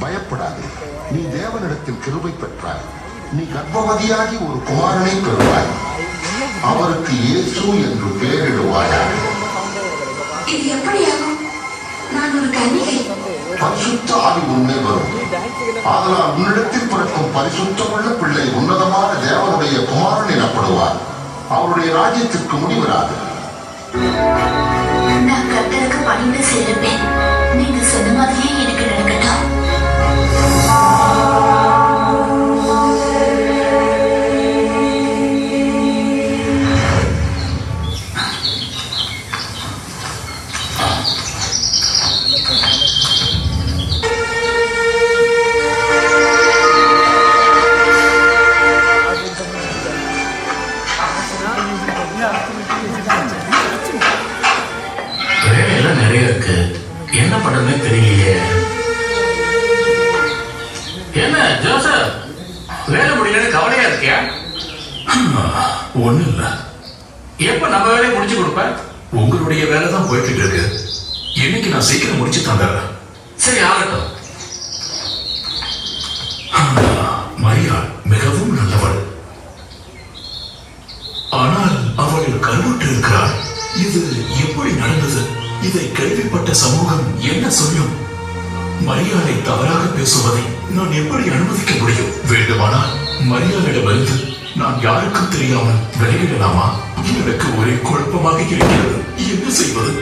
பயப்படாதே, நீ தேவனிடத்தில் கிருபை பெற்றாய். நீ கர்ப்பவதியாகி ஒரு குமாரனை பெறுவாய். அவருக்கு இயேசு என்று பெயரிடுவாயாக. இது எப்படியாகும்? நான் ஒரு கன்னிகை. பரிசுத்த ஆவி உன்னை வரும். அதனால் உன்னிடத்தில் பிறக்கும் பரிசுத்தமுள்ள பிள்ளை உன்னதமான தேவனுடைய குமாரன் எனப்படுவார். அவருடைய ராஜ்யத்திற்கு முடிவராது. நான் கர்த்தருக்கு பணிந்து சேருவேன். நீங்க சொன்ன மாதிரியே எனக்கு நடக்கட்டும். வேலையெல்லாம் நிறைய இருக்கு, என்ன பண்றதுன்னு தெரியலையே. என்ன ஜோசப், வேலை முடியலன்னு கவலையா இருக்கியா? ஒண்ணு இல்ல. எப்ப நம்ம வேலையை முடிச்சு கொடுப்ப? உங்களுடைய வேலை தான் போய்கிட்டு இருக்கு. இன்னைக்கு நான் சீக்கிரம் முடிச்சு தந்துடுறேன். சரி, ஆகட்டும். மரியாள் மிகவும் நல்லவள், ஆனால் அவள் கருவுற்று இருக்கிறாள். இது எப்படி நடந்தது? இதை கேள்விப்பட்ட சமூகம் என்ன சொல்லும்? மரியாதை தவறாக பேசுவதை நான் எப்படி அனுமதிக்க முடியும்? வேண்டுமானால் மரியாதையிடமிருந்து நான் யாருக்கும் தெரியாமல் விலகிடலாமா? எனக்கு ஒரே குழப்பமாக இருக்கிறது. என்ன செய்வது?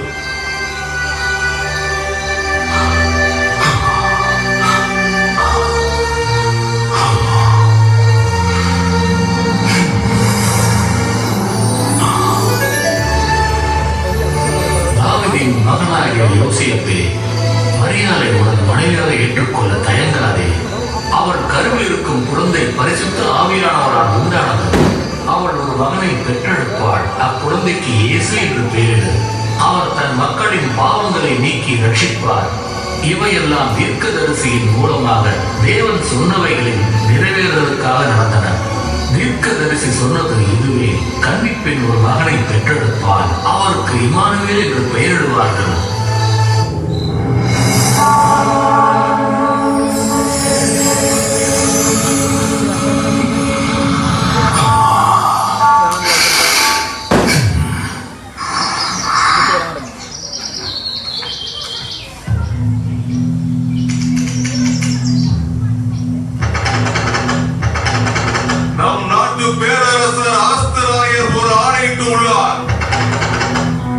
மகனாகிய யோசேப்பே, மரியாதை உனது மனைவியாக ஏற்றுக்கொள்ள தயங்காதே. அவள் கருவில் இருக்கும் குழந்தை பரிசுத்த ஆவியானவரால் உண்டானது. அவள் ஒரு மகனை பெற்றெடுப்பாள். அக்குழந்தைக்கு இயேசு என்று பெயரிடு. அவர் தன் மக்களின் பாவங்களை நீக்கி ரட்சிப்பார். இவையெல்லாம் தீர்க்கதரிசியின் மூலமாக தேவன் சொன்னவைகளில் நிறைவேறுவதற்காக நடந்தன. தீர்க்கதரிசி சொன்னது இதுவே: கன்னிப்பெண் ஒரு மகனை பெற்றெடுப்பால் அவருக்கு இம்மானுவேல் என்று பெயரிடுவார்கள்.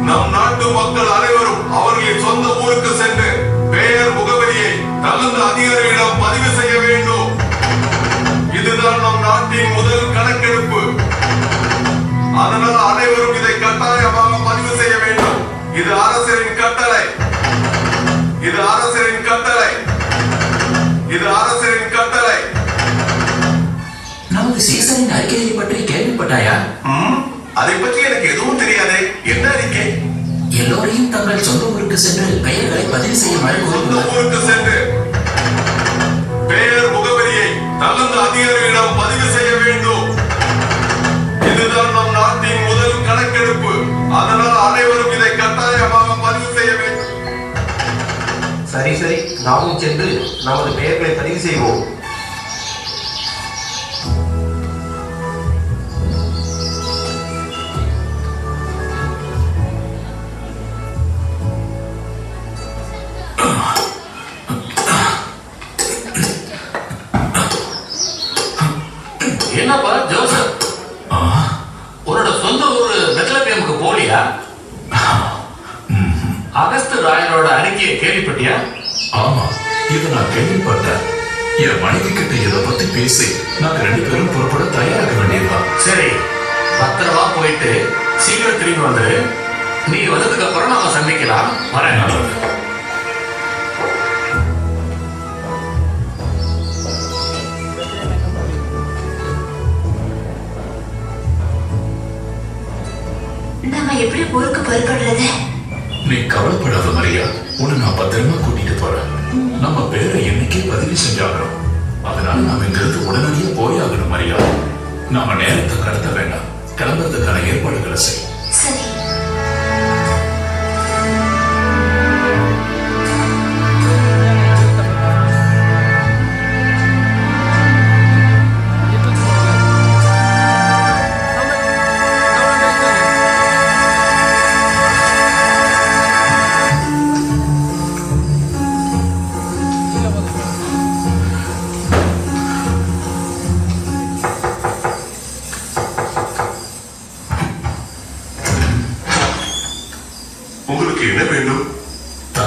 நம் நாட்டு மக்கள் அனைவரும் அவர்களின் சொந்த ஊருக்கு சென்று பெயர் முகவரியை தகுந்த அதிகாரிகளிடம் பதிவு செய்ய வேண்டும். இதுதான் நம் நாட்டின் முதல் கணக்கெடுப்பு. அதனால் அனைவரும் இதை கட்டாயமாக பதிவு செய்ய வேண்டும். இது அரசரின் கட்டளை. இது அரசரின் கட்டளை. இது அரசரின் கட்டளை. நமது சீசரின் அறிக்கையை பற்றி கேள்விப்பட்டாயா? அதை பற்றி எனக்கு எதுவும் தெரியாதே. என்ன அறிக்கை? எல்லோரையும் தங்கள் சொந்த ஊருக்கு சென்று பெயர்களை பதிவு செய்யுமாறு சொந்த ஊருக்கு சென்று பெயர் முகவரியை தகுந்த அதிகாரிகளிடம் பதிவு செய்ய வேண்டும். இதுதான் நம் நாட்டின் முதல் கணக்கெடுப்பு. அதனால் அனைவரும் இதை கட்டாயமாக பதிவு செய்ய வேண்டும். சரி சரி, நாமும் சென்று நமது பெயர்களை பதிவு செய்வோம். என்னப்பா ஜோசப், உன்னோட சொந்த ஊரு பெத்லகேமுக்கு போலியா? அகஸ்து ராயரோட அறிக்கையை கேள்விப்பட்டியா? ஆமா, இதை நான் கேள்விப்பட்டேன். என் மனைவி கிட்ட இதை பத்தி பேசி நாங்க 2 பேரும் புறப்பட தயாராக வேண்டியதுதான். சரி, பத்திரமா போயிட்டு சீக்கிரம் திரும்பி வந்து நீ வந்ததுக்கு அப்புறம் நாம சந்திக்கலாம். வரேன். நாம எப்படி ஊருக்கு புறப்படுறது? நீ கவலைப்படாத மரியா, உன்னை நான் பத்திரமா கூட்டிட்டு போறேன். நம்ம பேரை என்னைக்கே பதிவு செஞ்சாகணும். அதனால நாம இங்கிருந்து உடனடியே போயாகணும் மரியா. நாம நேரத்தை கடத்த வேண்டாம். கிளம்புறதுக்கான ஏற்பாடுகளை செய். சரி.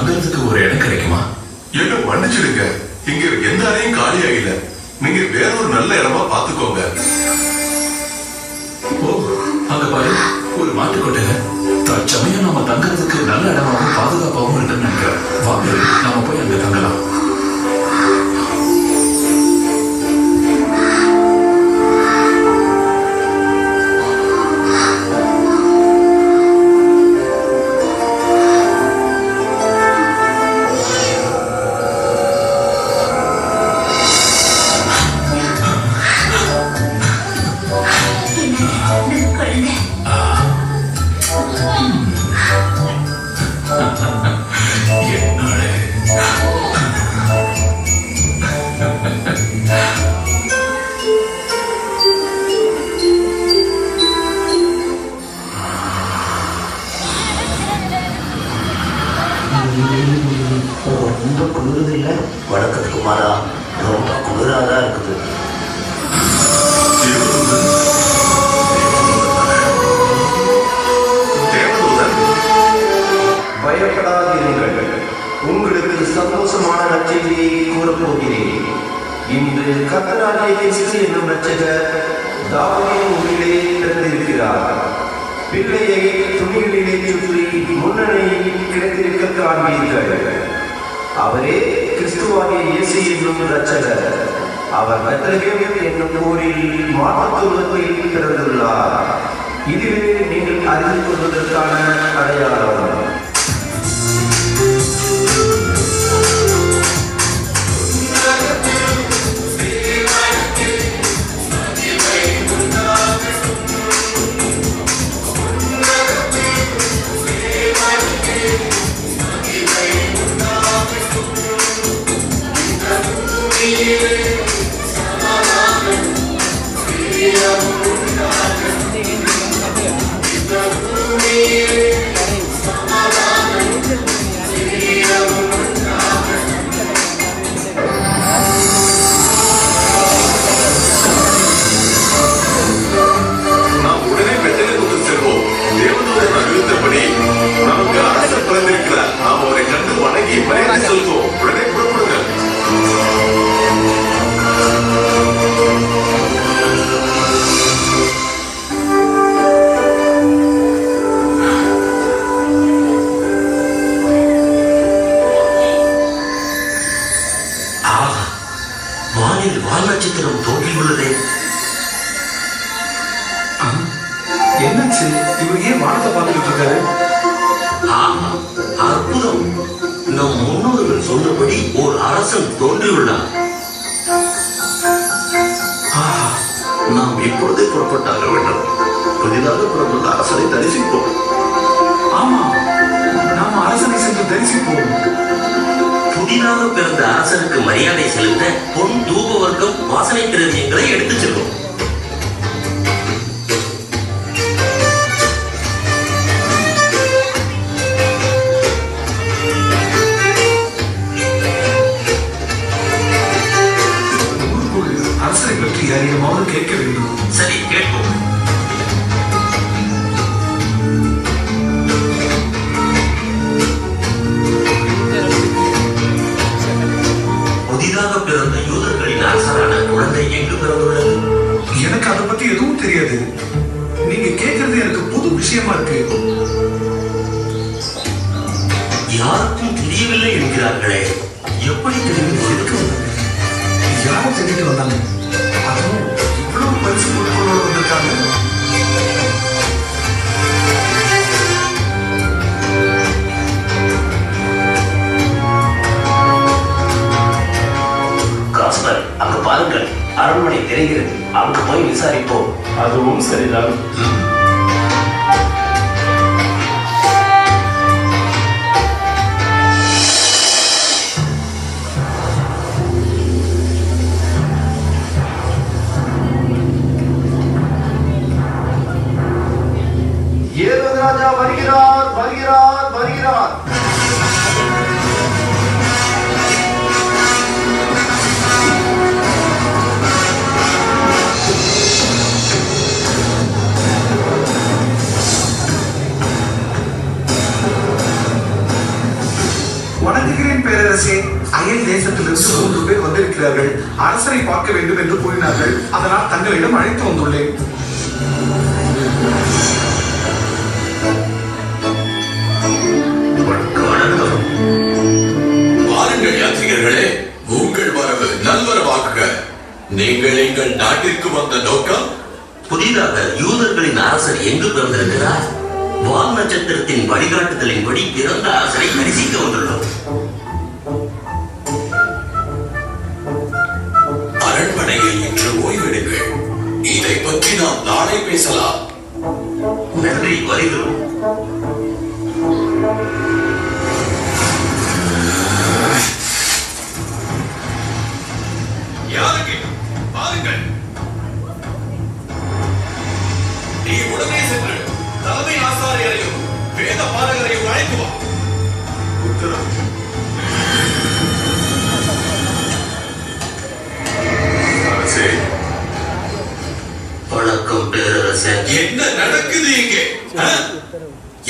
தங்குறதுக்கு ஒரு இடம் கிடைக்குமா? என்ன மன்னிச்சிடுங்க, இங்க எந்த அறையும் காலியா இல்ல. நீங்க வேறொரு நல்ல இடமா பாத்துக்கோங்க. ஓ, அங்க பாரு, ஒரு மாட்டு கொட்டைங்க. தற்சமயம் நம்ம தங்குறதுக்கு நல்ல இடமாவும் பாதுகாப்பாகவும் இருக்குன்னு நினைக்கிறேன். வாங்க, நாம போய் அங்க தங்கலாம். ரொம்ப குளிருது இல்லை? வழக்கத்துக்கு குமாரா ரொம்ப குளிராதான் இருக்குது. பயப்படாதீர்கள், உங்களுக்கு சந்தோஷமான நற்செய்தியை கூறப்போகிறேன். இன்று கர்த்தராகிய இயேசு என்னும் இரட்சகர் தாவீதின் ஊரிலே பிறந்திருக்கிறார். பிள்ளையை துணிகளிலே சுற்றி முன்னணியில் கிடந்திருக்க காண்பீர்கள். அவரே கிறிஸ்துவாகிய இயேசு என்னும் இரட்சகர். அவர் பெத்லகேம் என்னும் ஊரில் மாமத்தூரத்தில் பிறந்துள்ளார். இதுவே நீங்கள் அறிந்து கொள்வதற்கான அடையாளம். வால்நட்சத்திரம் தோன்றியுள்ளதே. என்னாச்சு? இவர் ஏன் வானத்தை பார்த்துக்கிட்டு இருக்காரு? அற்புதம்! நம் முன்னோர்கள் சொன்னபடி ஓர் அரசன் தோன்றியுள்ளார். நாம் இப்பொழுதே புறப்பட்டாக வேண்டும். புதிதாக பிறந்த அரசனை தரிசிப்போம். ஆமா, நாம் அரசனை சென்று தரிசிப்போம். புதிதாக பிறந்த அரசனுக்கு மரியாதை செலுத்த பொன் தூப வர்க்கம் வாசனை திரவியங்களை எடுத்துச் செல்வோம். அரசனை பற்றி யாரிடமாவது கேட்க வேண்டும். சரி, கேட்போம். புதிதாக பிறந்த யூதர்களின் அரசரான குழந்தை எங்கு பிறந்துள்ளது? எனக்கு அதை பத்தி எதுவும் தெரியாது. நீங்க கேட்கறது எனக்கு புது விஷயமா இருக்கு. யாருக்கும் தெரியவில்லை என்கிறார்களே, எப்படி தெரியும்? யாரை தெரிவித்து வந்தாங்க? அதுவும் இவ்வளவு பரிசு பொருட்களோடு வந்திருக்காங்க. காஸ்பர், அங்க பாருங்கள், அரண்மனை தெரிகிறது. அங்கு போய் விசாரிப்போம். அதுவும் சரிதான். ராஜா வருகிறார், வருகிறார், வருகிறார். வணங்குகிறேன் பேரரசே. அயல் தேசத்திலிருந்து 3 பேர் வந்திருக்கிறார்கள். அரசரை பார்க்க வேண்டும் என்று கூறினார்கள். அதனால் தங்களிடம் அழைத்து வந்துள்ளேன். வாருங்கள் யாத்ரிகர்களே, உங்கள் வரவு நல்வரவாக்குக. நீங்கள் எங்கள் நாட்டிற்கு வந்த நோக்கம்? புதிதாக யூதர்களின் அரசர் எங்கு பிறந்திருக்கிறார்? வால் நட்சத்திரத்தின் வழிகாட்டுதலின்படி பிறந்த அரசரை தரிசிக்க வந்துள்ளோம். அரண்மனையில் இன்று ஓய்வெடுங்கள். இதை பற்றி நாம் நாளை பேசலாம். நன்றி, வருகிறோம். யாருக்கு பாருங்கள். நீ உடனே சென்று தலைமை ஆசாரியரையும் வேத பாரகரையும் அழைத்து வா. உத்தரவு. அரசே, வணக்கம் பேரரசே. என்ன நடக்குது இங்கே?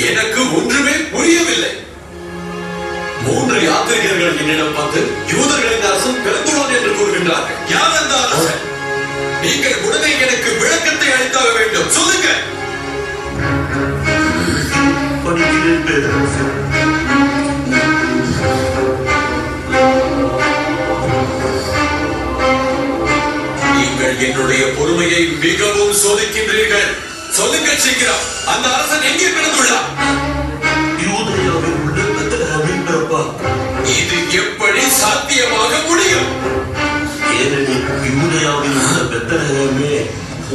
எனக்கு ஒன்றுமே புரியவில்லை. 3 யாத்திரிகர்கள் என்னிடம் வந்து யூதர்களின் அரசன் பிறந்துள்ளான் என்று கூறுகின்றார்கள். யார் அந்த அரசன்? நீங்கள் உடனே எனக்கு விளக்கத்தை அளித்தாக வேண்டும். சொல்லுங்க. படிக்கிறேன் பேரரசே. நீங்கள் என்னுடைய பொறுமையை மிகவும் சோதிக்கின்றீர்கள். சொல்லுங்க சீக்கிரம். அந்த அரசன் எங்கே பிறந்துள்ளார்? யூதேயாவில் உள்ள பெத்லகேமில் பிறப்பார். இது எப்படி சாத்தியமாக முடியும்? ஏனெனில் யூதேயாவில் உள்ள பெத்லகேமே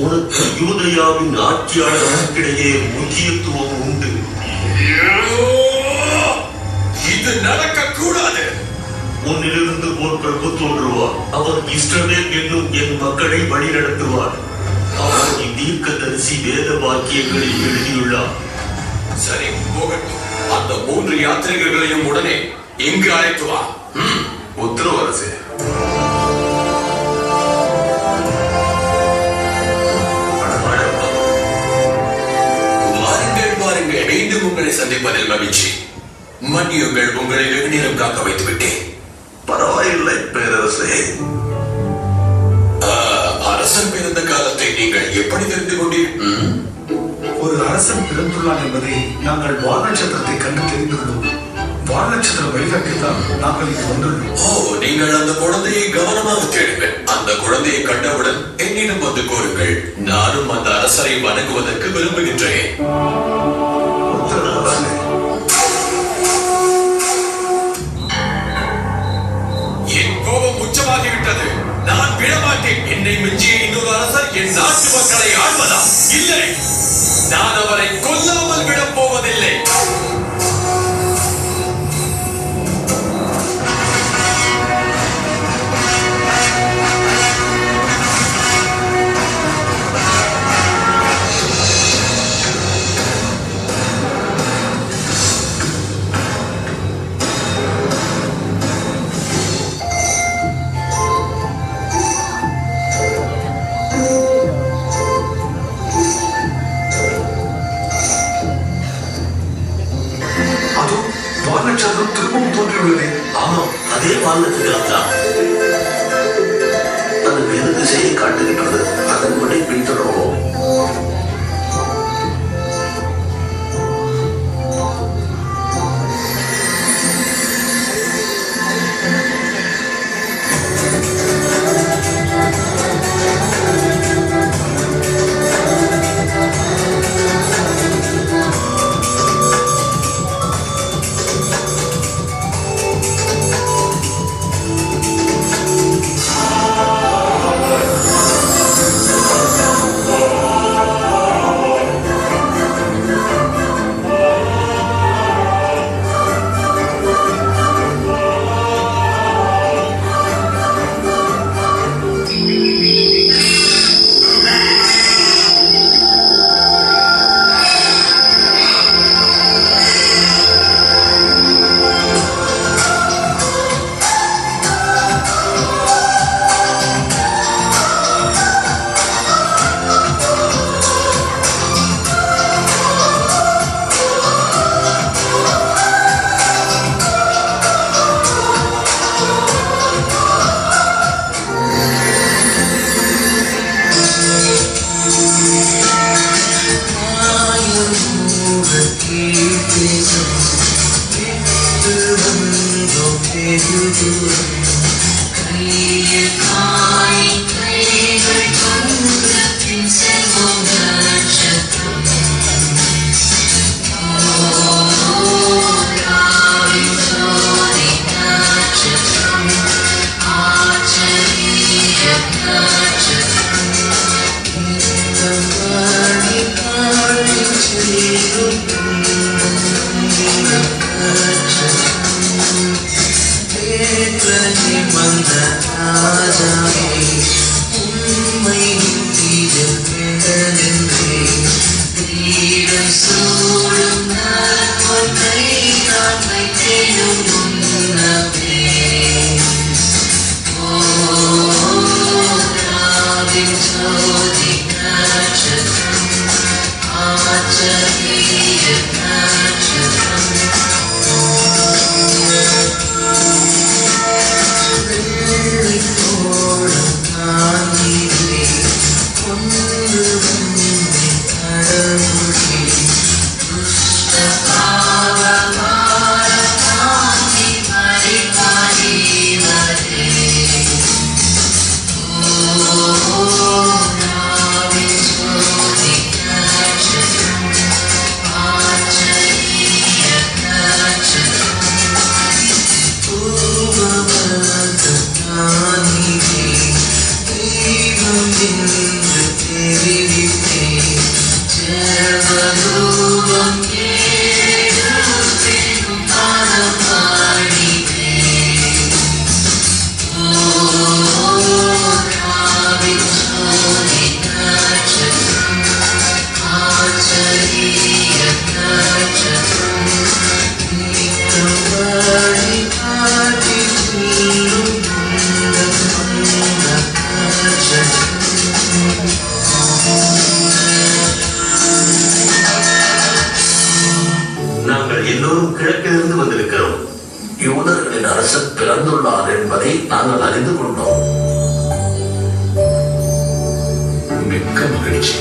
உனக்கு யூதேயாவின் ஆட்சியாளர்களுக்கிடையே முக்கியத்துவம் உண்டு. இது நடக்க கூடாது. உன்னிலிருந்து ஒரு பிரபு தோன்றுவார். அவர் இஸ்ரவேல் என்னும் என் மக்களை வழிநடத்துவார். அவர் தீர்க்கதரிசி வேத வாக்கியங்களை எழுதியுள்ளார். சரி, போகட்டும். அந்த 3 யாத்திரிகர்களையும் உடனே இங்கு அழைத்து வா. உத்தரவு அரசே. வாருங்கள் வாருங்கள். மீண்டும் உங்களை சந்திப்பதில் மகிழ்ச்சி. மன்னியுங்கள், உங்களை வெகு நேரம் காக்க வைத்து விட்டேன். பரவாயில்லை பேரரசே. அரசன் பிறந்த காலத்தை நீங்கள் எப்படி தெரிந்து கொண்டீர்கள்? ஒரு அரசன் பிறந்துள்ளான் என்பதை நாங்கள் வால் நட்சத்திரத்தை கண்டு தெரிந்துள்ளோம். வால் நட்சத்திர வழிகாட்டித்தான் நாங்கள் இங்கு வந்துள்ளோம். ஓ, நீங்கள் அந்த குழந்தையை கவனமாக தேடுங்கள். அந்த குழந்தையை கண்டவுடன் என்னிடம் வந்து கூறுங்கள். நானும் அந்த அரசரை வணங்குவதற்கு விரும்புகின்றேன். உத்தரவு. என் கோபம் உச்சமாகிவிட்டது. நான் விடமாட்டேன். என்னை மிஞ்சிய இன்னொரு அரசர் என் நாட்டு மக்களை ஆள்வதா? இல்லை, நான் அவரை கொல்லாமல் விடப் போவதில்லை. வால் நட்சத்திரம் திரும்பவும் தோன்றியுள்ளது. ஆமாம், அதே வால் நட்சத்திரம் தான். அது வேறு திசையை காட்டுகின்றது. அதன்படி பின்தொடர்வோம். எல்லோரும் கிழக்கிலிருந்து வந்திருக்கிறோம். யூதர்களின் அரசர் பிறந்துள்ளார் என்பதை நாங்கள் அறிந்து கொண்டோம். மிக்க மகிழ்ச்சி.